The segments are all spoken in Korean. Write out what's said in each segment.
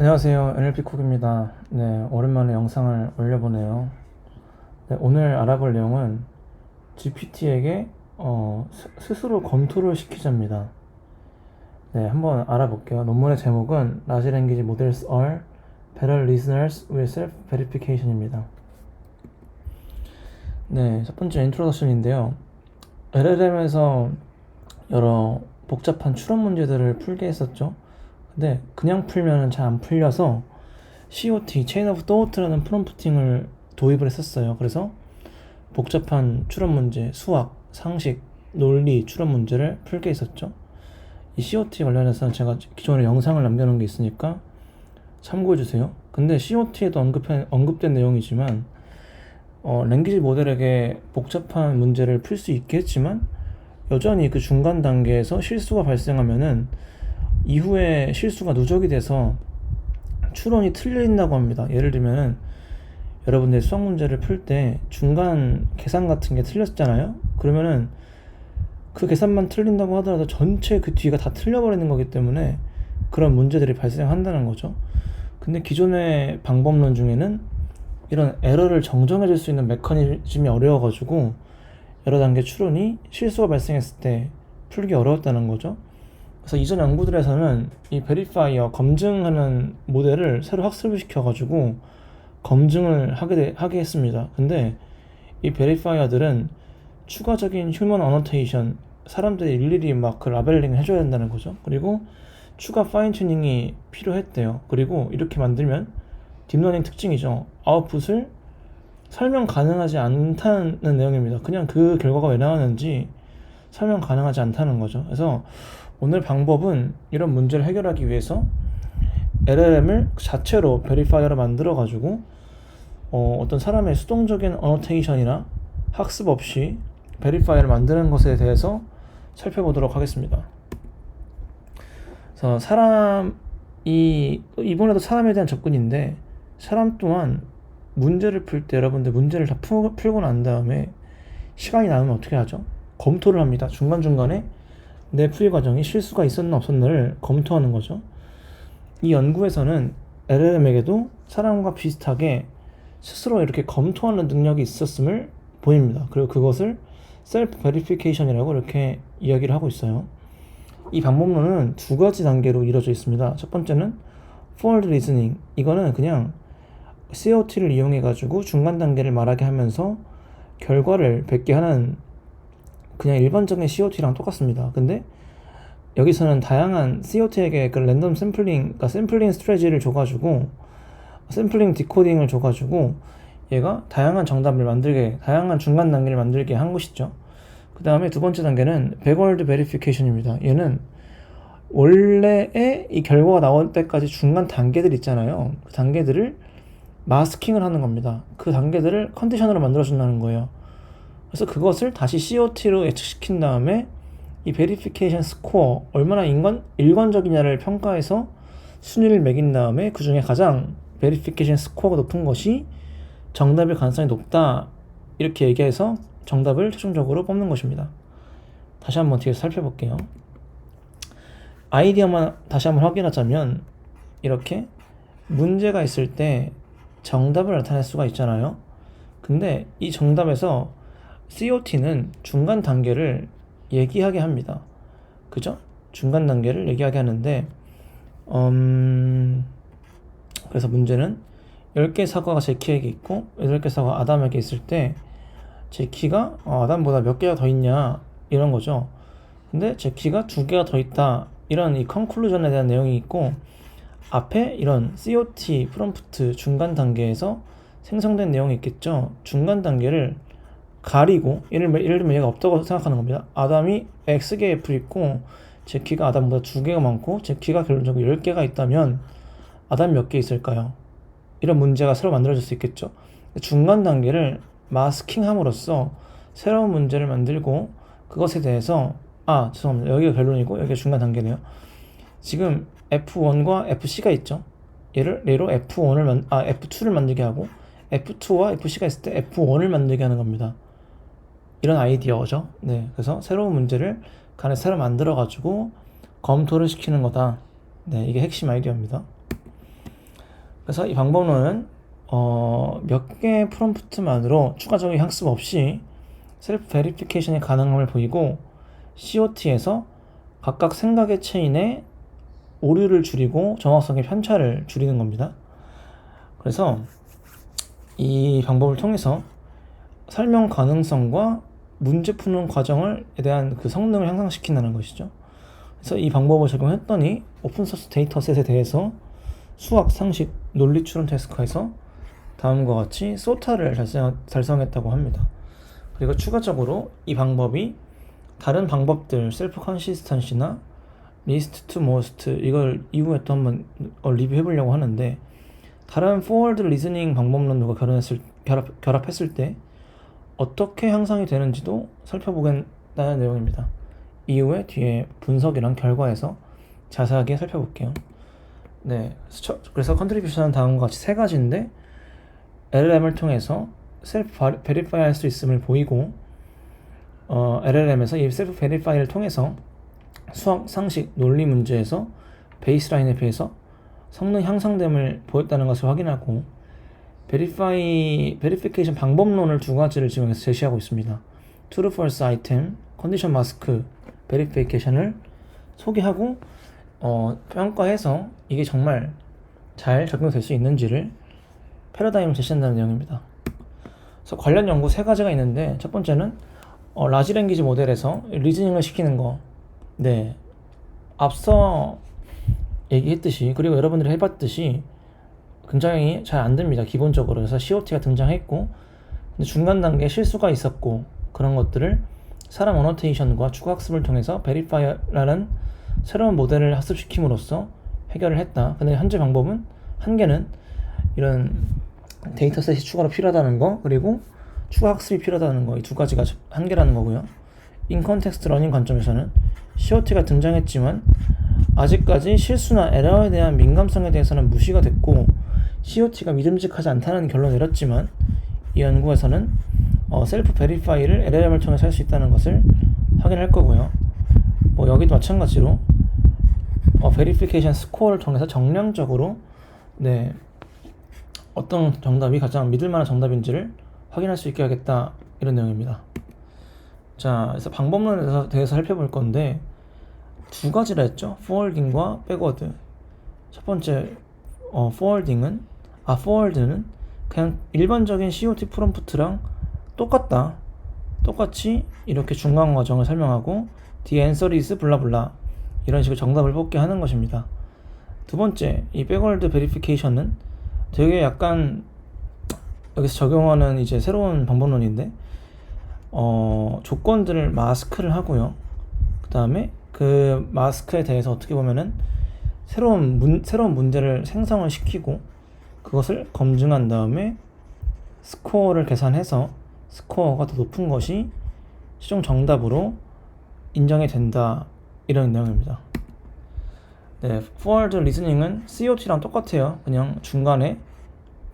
안녕하세요. NLP쿡입니다. 네, 오랜만에 영상을 올려보네요. 네, 오늘 알아볼 내용은 GPT에게 스스로 검토를 시키자입니다. 네, 한번 알아볼게요. 논문의 제목은 Large Language Models are Better Listeners with Self-Verification입니다. 네, 첫 번째 인트로덕션인데요. LLM에서 여러 복잡한 추론 문제들을 풀게 했었죠. 근데 그냥 풀면 잘 안 풀려서 COT, Chain of Thought라는 프롬프팅을 도입을 했었어요. 그래서 복잡한 추론 문제, 수학, 상식, 논리 추론 문제를 풀게 했었죠. 이 COT 관련해서는 제가 기존에 영상을 남겨놓은 게 있으니까 참고해주세요. 근데 COT에도 언급된 내용이지만 랭귀지 모델에게 복잡한 문제를 풀 수 있겠지만 여전히 그 중간 단계에서 실수가 발생하면은 이후에 실수가 누적이 돼서 추론이 틀린다고 합니다. 예를 들면은 여러분들 수학 문제를 풀 때 중간 계산 같은 게 틀렸잖아요. 그러면은 그 계산만 틀린다고 하더라도 전체 그 뒤가 다 틀려버리는 거기 때문에 그런 문제들이 발생한다는 거죠. 근데 기존의 방법론 중에는 이런 에러를 정정해 줄 수 있는 메커니즘이 어려워가지고 여러 단계 추론이 실수가 발생했을 때 풀기 어려웠다는 거죠. 그래서 이전 연구들에서는 이 베리파이어 검증하는 모델을 새로 학습을 시켜가지고 검증을 하게 했습니다. 근데 이 베리파이어들은 추가적인 휴먼 어노테이션, 사람들이 일일이 막 그 라벨링을 해줘야 된다는 거죠. 그리고 추가 파인 튜닝이 필요했대요. 그리고 이렇게 만들면 딥러닝 특징이죠. 아웃풋을 설명 가능하지 않다는 내용입니다. 그냥 그 결과가 왜 나왔는지 설명 가능하지 않다는 거죠. 그래서 오늘 방법은 이런 문제를 해결하기 위해서 LLM을 자체로 베리파이어로 만들어 가지고 어떤 사람의 수동적인 어노테이션이나 학습 없이 베리파이어를 만드는 것에 대해서 살펴보도록 하겠습니다. 그래서 이번에도 사람에 대한 접근인데, 사람 또한 문제를 풀 때 여러분들 문제를 다 풀고 난 다음에 시간이 남으면 어떻게 하죠? 검토를 합니다. 중간중간에 내 풀이 과정이 실수가 있었나 없었나를 검토하는 거죠. 이 연구에서는 LLM에게도 사람과 비슷하게 스스로 이렇게 검토하는 능력이 있었음을 보입니다. 그리고 그것을 셀프 베리피케이션이라고 이렇게 이야기를 하고 있어요. 이 방법론은 두 가지 단계로 이루어져 있습니다. 첫 번째는 forward reasoning. 이거는 그냥 COT를 이용해 가지고 중간 단계를 말하게 하면서 결과를 뱉게 하는 그냥 일반적인 COT랑 똑같습니다. 근데 여기서는 다양한 COT에게 그 랜덤 샘플링, 그러니까 샘플링 스트래지를 줘가지고 샘플링 디코딩을 줘가지고 얘가 다양한 정답을 만들게, 다양한 중간 단계를 만들게 한 것이죠. 그 다음에 두 번째 단계는 backward verification입니다. 얘는 원래의 이 결과가 나올 때까지 중간 단계들 있잖아요. 그 단계들을 마스킹을 하는 겁니다. 그 단계들을 컨디션으로 만들어준다는 거예요. 그래서 그것을 다시 COT로 예측시킨 다음에 이 베리피케이션 스코어 얼마나 일관적이냐를 평가해서 순위를 매긴 다음에 그 중에 가장 베리피케이션 스코어가 높은 것이 정답일 가능성이 높다, 이렇게 얘기해서 정답을 최종적으로 뽑는 것입니다. 다시 한번 뒤에서 살펴볼게요. 아이디어만 다시 한번 확인하자면 이렇게 문제가 있을 때 정답을 나타낼 수가 있잖아요. 근데 이 정답에서 COT는 중간 단계를 얘기하게 합니다. 그죠? 중간 단계를 얘기하게 하는데 그래서 문제는 10개 사과가 제키에게 있고 8개 사과가 아담에게 있을 때 제키가 아담보다 몇 개가 더 있냐, 이런 거죠. 근데 제키가 2개가 더 있다, 이런 이 컨클루전에 대한 내용이 있고, 앞에 이런 COT 프롬프트 중간 단계에서 생성된 내용이 있겠죠. 중간 단계를 가리고, 예를 들면 얘가 없다고 생각하는 겁니다. 아담이 X개의 애플이 있고 제키가 아담보다 2개가 많고 제키가 결론적으로 10개가 있다면 아담이 몇 개 있을까요? 이런 문제가 새로 만들어질 수 있겠죠. 중간 단계를 마스킹함으로써 새로운 문제를 만들고, 그것에 대해서 죄송합니다. 여기가 결론이고 여기가 중간 단계네요. 지금 F1과 FC가 있죠. 예로 F2를 만들게 하고 F2와 FC가 있을 때 F1을 만들게 하는 겁니다. 이런 아이디어죠. 네, 그래서 새로운 문제를 간에 새로 만들어 가지고 검토를 시키는 거다. 네, 이게 핵심 아이디어입니다. 그래서 이 방법론은 몇 개의 프롬프트만으로 추가적인 학습 없이 셀프 베리피케이션의 가능함을 보이고 COT에서 각각 생각의 체인의 오류를 줄이고 정확성의 편차를 줄이는 겁니다. 그래서 이 방법을 통해서 설명 가능성과 문제 푸는 과정에 대한 그 성능을 향상시킨다는 것이죠. 그래서 이 방법을 적용했더니 오픈소스 데이터셋에 대해서 수학, 상식, 논리 추론 태스크에서 다음과 같이 소타를 달성했다고 합니다. 그리고 추가적으로 이 방법이 다른 방법들 셀프 컨시스턴시나 리스트 투 모스트 이걸 이후에 또 한번 리뷰해 보려고 하는데 다른 포워드 리즈닝 방법론과 결합했을 때 어떻게 향상이 되는지도 살펴보겠다는 내용입니다. 이후에 뒤에 분석이랑 결과에서 자세하게 살펴볼게요. 네, 그래서 컨트리뷰션은 다음과 같이 세 가지인데 LLM을 통해서 셀프 베리파이 할 수 있음을 보이고 LLM에서 이 셀프 베리파이를 통해서 수학, 상식, 논리 문제에서 베이스라인에 비해서 성능 향상됨을 보였다는 것을 확인하고 베리피케이션 방법론을 두 가지를 지금 여기서 제시하고 있습니다. True, False 아이템, 컨디션 마스크 베리피케이션을 소개하고 평가해서 이게 정말 잘 적용될 수 있는지를 패러다임을 제시한다는 내용입니다. 그래서 관련 연구 세 가지가 있는데 첫 번째는 라지 랭귀지 모델에서 리즈닝을 시키는 거. 네, 앞서 얘기했듯이 그리고 여러분들이 해봤듯이 굉장히 잘 안됩니다. 기본적으로. 그래서 COT가 등장했고 근데 중간 단계에 실수가 있었고 그런 것들을 사람 어노테이션과 추가 학습을 통해서 베리파이라는 새로운 모델을 학습시킴으로써 해결을 했다. 근데 현재 방법은 한계는 이런 데이터셋이 추가로 필요하다는 거 그리고 추가 학습이 필요하다는 거 이 두 가지가 한계라는 거고요. 인컨텍스트 러닝 관점에서는 COT가 등장했지만 아직까지 실수나 에러에 대한 민감성에 대해서는 무시가 됐고 COT가 믿음직하지 않다는 결론을 내렸지만 이 연구에서는 셀프 베리파이를 LLM을 통해서 할 수 있다는 것을 확인할 거고요. 여기도 마찬가지로 베리피케이션 스코어를 통해서 정량적으로 네, 어떤 정답이 가장 믿을만한 정답인지를 확인할 수 있게 하겠다 이런 내용입니다. 자, 그래서 방법론에 대해서 살펴볼 건데 두 가지라 했죠. 포워딩과 백워드. 첫 번째 포워딩은 포워드는 그냥 일반적인 COT 프롬프트랑 똑같이 이렇게 중간 과정을 설명하고 the answer is 블라블라 이런 식으로 정답을 뽑게 하는 것입니다. 두 번째, 이 백워드 베리피케이션은 되게 약간 여기서 적용하는 이제 새로운 방법론인데 조건들을 마스크를 하고요. 그 다음에 그 마스크에 대해서 어떻게 보면은 새로운 문제를 생성을 시키고 그것을 검증한 다음에 스코어를 계산해서 스코어가 더 높은 것이 최종 정답으로 인정이 된다 이런 내용입니다. 네, forward 리스닝은 COT랑 똑같아요. 그냥 중간에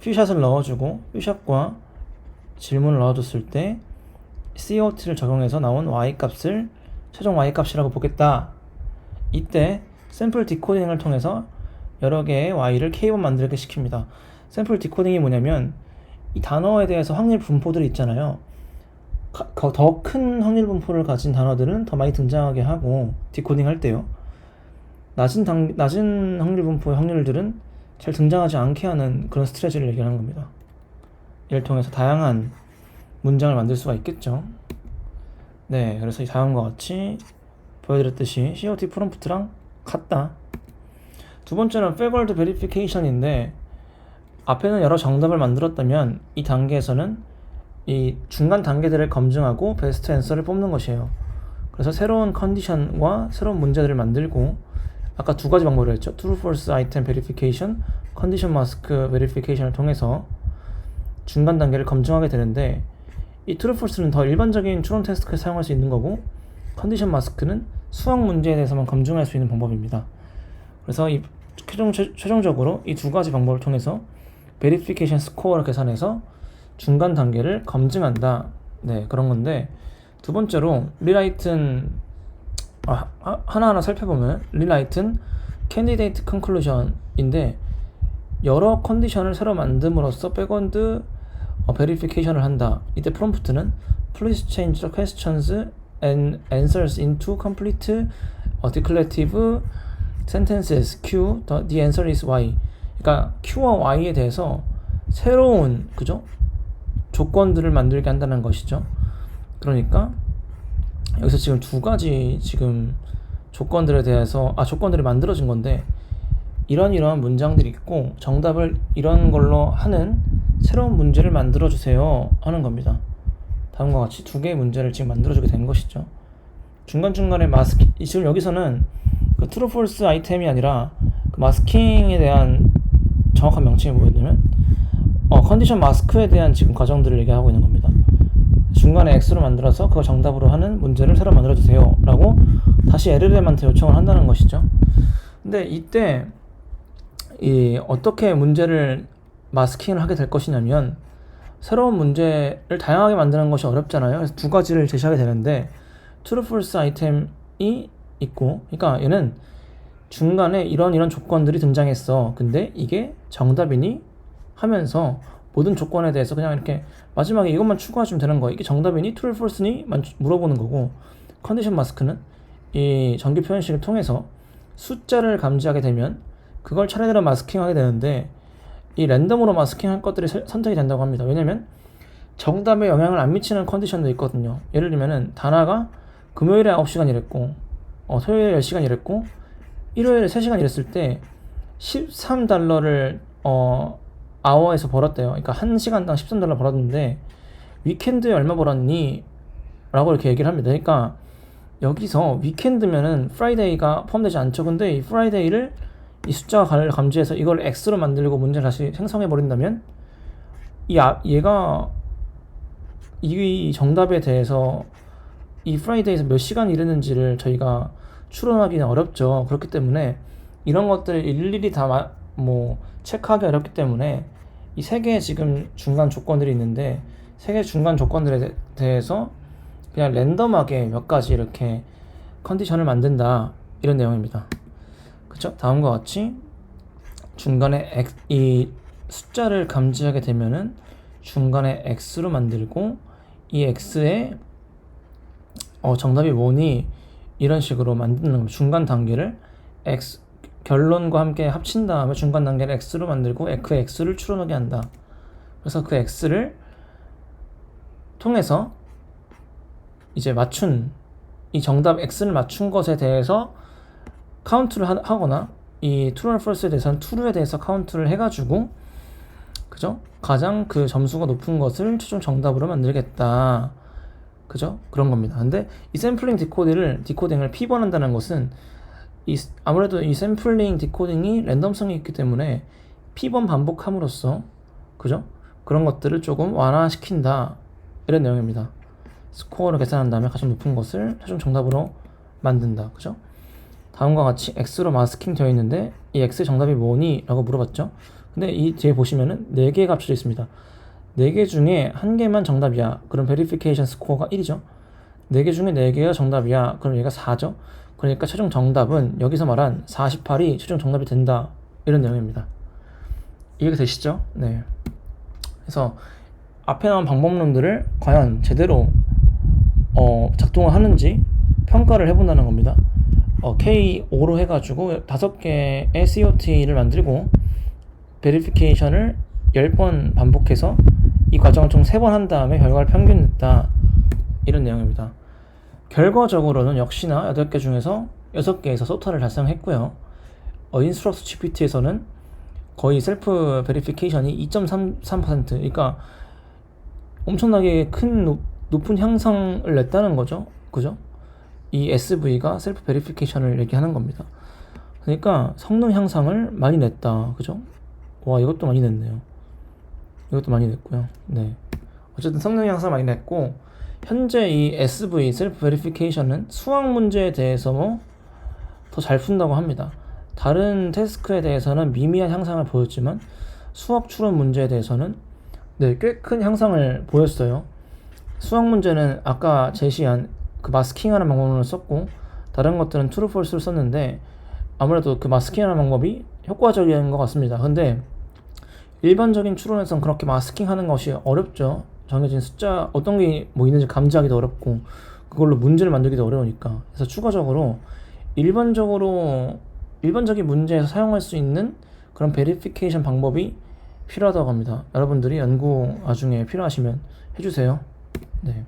퓨샷을 넣어주고 퓨샷과 질문을 넣어줬을 때 COT를 적용해서 나온 Y값을 최종 Y값이라고 보겠다. 이때 샘플 디코딩을 통해서 여러 개의 Y를 K1 만들게 시킵니다. 샘플 디코딩이 뭐냐면 이 단어에 대해서 확률 분포들이 있잖아요. 더 큰 확률 분포를 가진 단어들은 더 많이 등장하게 하고 디코딩 할 때요. 낮은 확률 분포의 확률들은 잘 등장하지 않게 하는 그런 스트레지를 얘기하는 겁니다. 이를 통해서 다양한 문장을 만들 수가 있겠죠. 네, 그래서 다음과 같이 보여드렸듯이 COT 프롬프트랑 같다. 두 번째는 백워드 베리피케이션인데 앞에는 여러 정답을 만들었다면 이 단계에서는 이 중간 단계들을 검증하고 베스트 앤서를 뽑는 것이에요. 그래서 새로운 컨디션과 새로운 문제들을 만들고 아까 두 가지 방법을 했죠. True, False 아이템 베리피케이션, 컨디션 마스크 베리피케이션을 통해서 중간 단계를 검증하게 되는데 이 True, False는 더 일반적인 추론 테스트에 사용할 수 있는 거고 컨디션 마스크는 수학 문제에 대해서만 검증할 수 있는 방법입니다. 그래서 이 최종적으로 이 두 가지 방법을 통해서 베리피케이션 스코어를 계산해서 중간 단계를 검증한다. 네, 그런 건데 두 번째로 리라이튼 하나하나 살펴보면 리라이튼 캔디데이트 컨클루전인데 여러 컨디션을 새로 만듦으로써 백원드 베리피케이션을 한다. 이때 프롬프트는 please change the questions and answers into complete declarative sentences. Q, the answer is Y. 그러니까 Q와 Y에 대해서 새로운 그죠? 조건들을 만들게 한다는 것이죠. 그러니까 여기서 지금 두 가지 지금 조건들에 대해서 조건들이 만들어진 건데 이러한 문장들이 있고 정답을 이런 걸로 하는 새로운 문제를 만들어 주세요 하는 겁니다. 다음과 같이 두 개의 문제를 지금 만들어주게 된 것이죠. 중간중간에 지금 여기서는 그 true false 아이템이 아니라 그 마스킹에 대한 정확한 명칭이 뭐였냐면 컨디션 마스크에 대한 지금 과정들을 얘기하고 있는 겁니다. 중간에 X로 만들어서 그걸 정답으로 하는 문제를 새로 만들어주세요 라고 다시 LLM한테 요청을 한다는 것이죠. 근데 이때 어떻게 문제를 마스킹을 하게 될 것이냐면 새로운 문제를 다양하게 만드는 것이 어렵잖아요. 그래서 두 가지를 제시하게 되는데 true false 아이템이 있고, 그러니까 얘는 중간에 이런 조건들이 등장했어. 근데 이게 정답이니? 하면서 모든 조건에 대해서 그냥 이렇게 마지막에 이것만 추가하시면 되는 거예요. 이게 정답이니? true false니? 물어보는 거고, 컨디션 마스크는 이 정규 표현식을 통해서 숫자를 감지하게 되면 그걸 차례대로 마스킹하게 되는데 이 랜덤으로 마스킹할 것들이 선택이 된다고 합니다. 왜냐면 정답에 영향을 안 미치는 컨디션도 있거든요. 예를 들면은 다나가 금요일에 9시간 일했고 토요일에 10시간 일했고 일요일에 3시간 일했을 때 $13를 아워에서 벌었대요. 그러니까 1시간당 $13 벌었는데 위켄드에 얼마 벌었니? 라고 이렇게 얘기를 합니다. 그러니까 여기서 위켄드면은 프라이데이가 포함되지 않죠. 근데 이 프라이데이를 이 숫자가 감지해서 이걸 X로 만들고 문제를 다시 생성해 버린다면 얘가 이 정답에 대해서 이 프라이데이에서 몇 시간 일했는지를 저희가 추론하기는 어렵죠. 그렇기 때문에 이런 것들을 일일이 다 체크하기 어렵기 때문에 이 세 개의 지금 중간 조건들이 있는데 세 개의 중간 조건들에 대해서 그냥 랜덤하게 몇 가지 이렇게 컨디션을 만든다 이런 내용입니다. 그쵸? 다음과 같이 중간에 이 숫자를 감지하게 되면은 중간에 X로 만들고 이 X에 정답이 뭐니? 이런 식으로 만드는 겁니다. 중간 단계를 X 결론과 함께 합친 다음에 중간 단계를 X로 만들고 그 X를 추론하게 한다. 그래서 그 X를 통해서 이제 이 정답 X를 맞춘 것에 대해서 카운트를 하거나 이 true or false에 대해서는 true에 대해서 카운트를 해가지고 그죠? 가장 그 점수가 높은 것을 최종 정답으로 만들겠다. 그죠? 그런 겁니다. 근데 이 샘플링 디코딩을 P번한다는 것은 아무래도 이 샘플링 디코딩이 랜덤성이 있기 때문에 P번 반복함으로써 그죠? 그런 것들을 조금 완화시킨다. 이런 내용입니다. 스코어를 계산한 다음에 가장 높은 것을 최종 정답으로 만든다. 그죠? 다음과 같이 X로 마스킹 되어 있는데 이 X의 정답이 뭐니? 라고 물어봤죠. 근데 이 뒤에 보시면은 4개의 값이 있습니다. 4개 중에 1개만 정답이야. 그럼 베리피케이션 스코어가 1이죠. 4개 중에 4개가 정답이야. 그럼 얘가 4죠. 그러니까 최종 정답은 여기서 말한 48이 최종 정답이 된다. 이런 내용입니다. 이해가 되시죠? 네. 그래서 앞에 나온 방법론들을 과연 제대로 작동을 하는지 평가를 해본다는 겁니다. K5로 해가지고 5개의 COT를 만들고 베리피케이션을 10번 반복해서 이 과정을 총 3번 한 다음에 결과를 평균냈다. 이런 내용입니다. 결과적으로는 역시나 8개 중에서 6개에서 소타를 달성했고요. 인스트럭트 GPT에서는 거의 셀프 베리피케이션이 2.33%, 그러니까 엄청나게 큰 높은 향상을 냈다는 거죠. 그죠? 이 SV가 셀프 베리피케이션을 얘기하는 겁니다. 그러니까 성능 향상을 많이 냈다. 그죠? 와, 이것도 많이 냈네요. 이것도 많이 냈고요. 네. 어쨌든 성능 향상 많이 냈고, 현재 이 SV 셀프 베리피케이션은 수학 문제에 대해서 더 잘 푼다고 합니다. 다른 태스크에 대해서는 미미한 향상을 보였지만 수학 추론 문제에 대해서는 꽤 큰 향상을 보였어요. 수학 문제는 아까 제시한 그 마스킹하는 방법을 썼고 다른 것들은 true false를 썼는데 아무래도 그 마스킹하는 방법이 효과적인 것 같습니다. 근데 일반적인 추론에선 그렇게 마스킹하는 것이 어렵죠. 정해진 숫자 어떤 게 뭐 있는지 감지하기도 어렵고 그걸로 문제를 만들기도 어려우니까. 그래서 추가적으로 일반적인 문제에서 사용할 수 있는 그런 베리피케이션 방법이 필요하다고 합니다. 여러분들이 연구 나중에 필요하시면 해주세요. 네.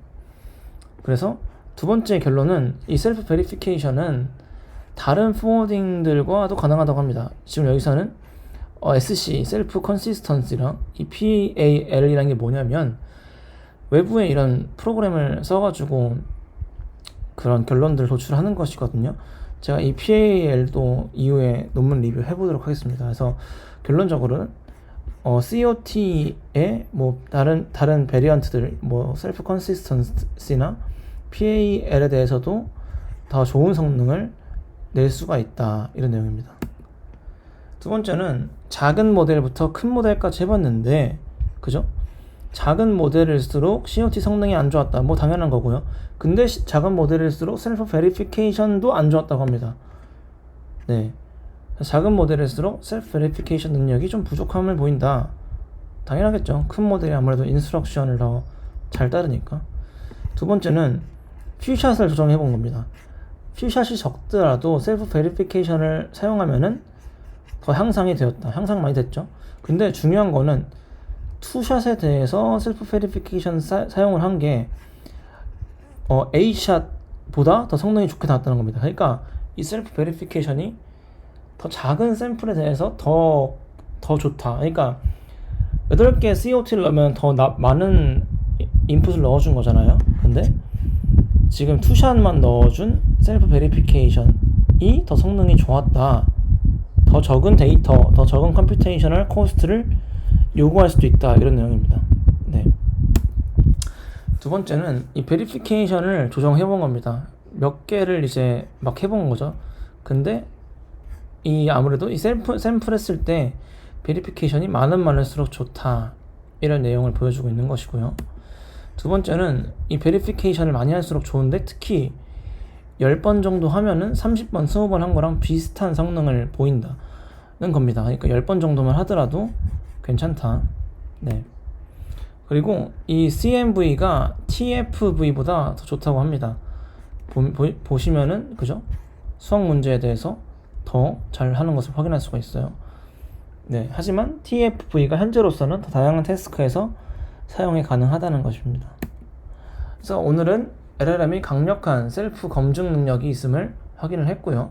그래서 두 번째 결론은 이 셀프 베리피케이션은 다른 포워딩들과도 가능하다고 합니다. 지금 여기서는 SC, 셀프 컨시스턴시랑 이 PAL이라는 게 뭐냐면 외부에 이런 프로그램을 써가지고 그런 결론들을 도출하는 것이거든요. 제가 이 PAL도 이후에 논문 리뷰 해보도록 하겠습니다. 그래서 결론적으로는 COT의 뭐 다른 베리언트들 뭐 셀프 컨시스턴시나 PAL에 대해서도 더 좋은 성능을 낼 수가 있다, 이런 내용입니다. 두 번째는 작은 모델부터 큰 모델까지 해봤는데, 그죠? 작은 모델일수록 COT 성능이 안 좋았다, 뭐 당연한 거고요. 근데 작은 모델일수록 셀프 베리피케이션도 안 좋았다고 합니다. 네, 작은 모델일수록 셀프 베리피케이션 능력이 좀 부족함을 보인다. 당연하겠죠. 큰 모델이 아무래도 인스트럭션을 더 잘 따르니까. 두 번째는 퓨샷을 조정해 본 겁니다. 퓨샷이 적더라도 셀프 베리피케이션을 사용하면은 더 향상이 되었다. 향상 많이 됐죠. 근데 중요한 거는 투샷에 대해서 셀프 베리피케이션 사용을 한 게 A샷보다 더 성능이 좋게 나왔다는 겁니다. 그러니까 이 셀프 베리피케이션이 더 작은 샘플에 대해서 더 좋다. 그러니까 8개 COT를 넣으면 더 많은 인풋을 넣어준 거잖아요. 근데 지금 투샷만 넣어준 셀프 베리피케이션이 더 성능이 좋았다. 더 적은 데이터, 더 적은 컴퓨테이셔널 코스트를 요구할 수도 있다, 이런 내용입니다. 네. 두 번째는 이 베리피케이션을 조정해 본 겁니다. 몇 개를 이제 막 해본 거죠. 근데 아무래도 이 샘플 했을 때 베리피케이션이 많을수록 좋다, 이런 내용을 보여주고 있는 것이고요. 두 번째는 이 베리피케이션을 많이 할수록 좋은데, 특히 10번 정도 하면은 30번, 20번 한 거랑 비슷한 성능을 보인다는 겁니다. 그러니까 10번 정도만 하더라도 괜찮다. 네. 그리고 이 CMV가 TFV보다 더 좋다고 합니다. 보시면은, 그죠? 수학 문제에 대해서 더 잘 하는 것을 확인할 수가 있어요. 네. 하지만 TFV가 현재로서는 더 다양한 태스크에서 사용이 가능하다는 것입니다. 그래서 오늘은 LLM이 강력한 셀프 검증 능력이 있음을 확인을 했고요.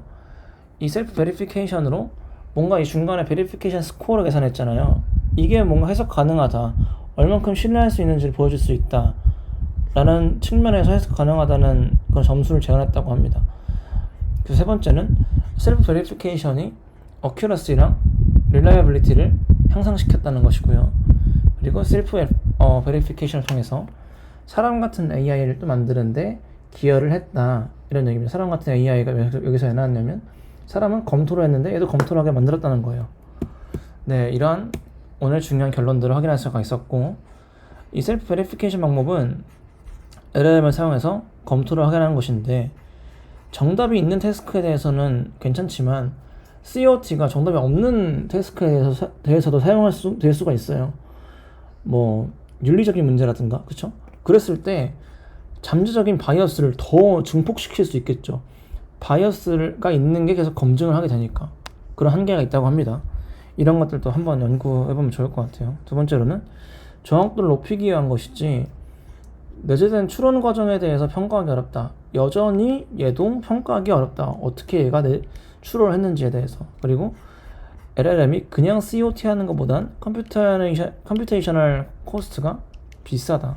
이 셀프 베리피케이션으로 뭔가 이 중간에 베리피케이션 스코어를 계산했잖아요. 이게 뭔가 해석 가능하다, 얼만큼 신뢰할 수 있는지를 보여줄 수 있다 라는 측면에서 해석 가능하다는 그런 점수를 제안했다고 합니다. 그 세 번째는 셀프 베리피케이션이 어큐러시랑 릴라이어빌리티를 향상시켰다는 것이고요. 그리고 셀프 베리피케이션을 통해서 사람 같은 AI를 또 만드는데 기여를 했다, 이런 얘기입니다. 사람 같은 AI가 여기서 왜 나왔냐면 사람은 검토를 했는데 얘도 검토를 하게 만들었다는 거예요. 네, 이러한 오늘 중요한 결론들을 확인할 수가 있었고, 이 셀프 베리피케이션 방법은 LLM을 사용해서 검토를 하게 하는 것인데, 정답이 있는 태스크에 대해서는 괜찮지만 COT가 정답이 없는 태스크에 대해서도 될 수가 있어요. 뭐 윤리적인 문제라든가, 그쵸? 그랬을 때 잠재적인 바이어스를 더 증폭시킬 수 있겠죠. 바이어스가 있는 게 계속 검증을 하게 되니까 그런 한계가 있다고 합니다. 이런 것들도 한번 연구해보면 좋을 것 같아요. 두 번째로는 정확도를 높이기 위한 것이지 내재된 추론 과정에 대해서 평가하기 어렵다. 여전히 얘도 평가하기 어렵다. 어떻게 얘가 추론을 했는지에 대해서. 그리고 LLM이 그냥 COT 하는 것보단 컴퓨테이셔널 코스트가 비싸다.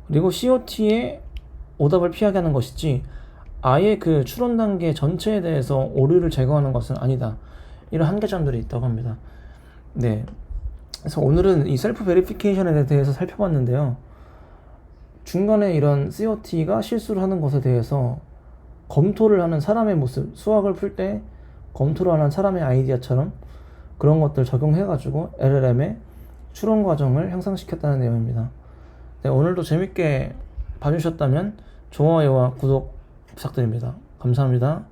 그리고 COT의 오답을 피하게 하는 것이지 아예 그 추론 단계 전체에 대해서 오류를 제거하는 것은 아니다. 이런 한계점들이 있다고 합니다. 네. 그래서 오늘은 이 셀프 베리피케이션에 대해서 살펴봤는데요. 중간에 이런 COT가 실수를 하는 것에 대해서 검토를 하는 사람의 모습, 수학을 풀 때 검토를 하는 사람의 아이디어처럼 그런 것들 적용해가지고 LLM의 추론 과정을 향상시켰다는 내용입니다. 네, 오늘도 재밌게 봐주셨다면 좋아요와 구독 부탁드립니다. 감사합니다.